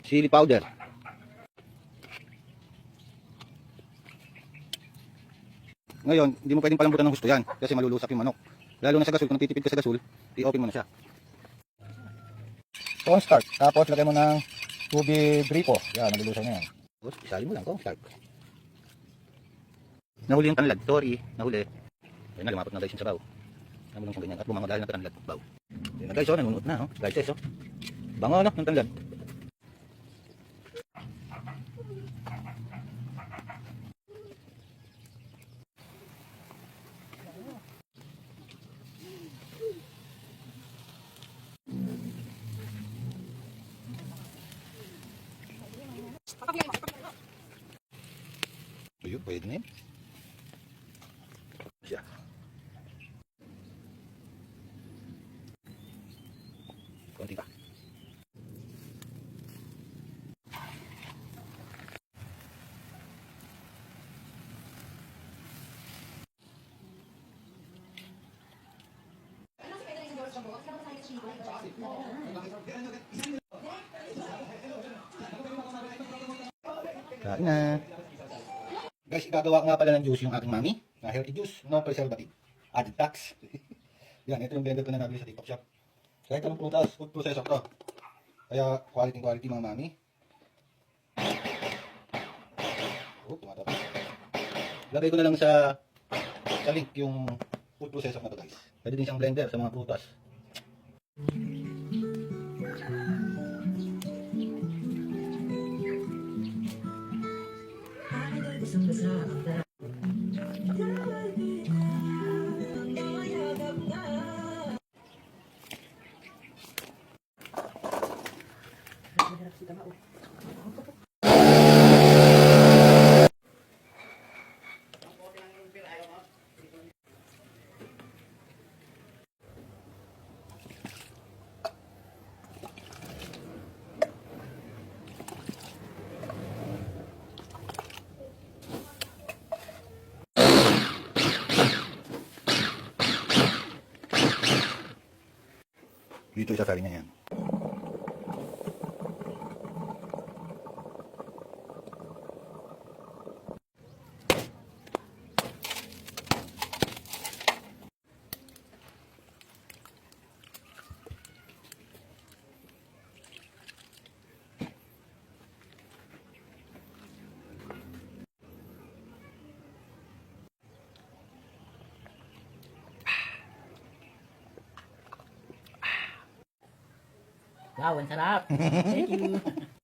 Chili powder. Ngayon, hindi mo pwedeng palambutan ng husto yan kasi malulusak yung manok. Lalo na sa gasol, kung nagtitipid ka sa gasol, i-open mo na siya. Cornstarch. Tapos lagay mo ng tubig gripo. Yan, malulusaw na yan. Tapos isalin mo lang cornstarch. Nahuli yung tanlad. Sorry, nahuli. Ayun na, lumapot na guys yung sabaw. Namulong kong ganyan. At bumanga dahil ng tanlad. Baw. Ayun na guys, oh, nanunuot na. Oh. Guys, oh. Bango, no, ng tanlad. Ayun, pwede na yun. Siya. Konti pa. Kain na. Guys, gagawa ko nga pala ng juice yung aking mami. Na healthy juice, no preservative. Added tax. Yan, ito yung blender ko na nabili sa TikTok shop. Kahit anong prutas, food processor to. Kaya quality mga mami. Oh, tumatapos. Lagay ko na lang sa link yung food processor na to guys. Pwede din siyang blender sa mga prutas. Dito isasalin niya yan. Wow, ang sarap. Thank you.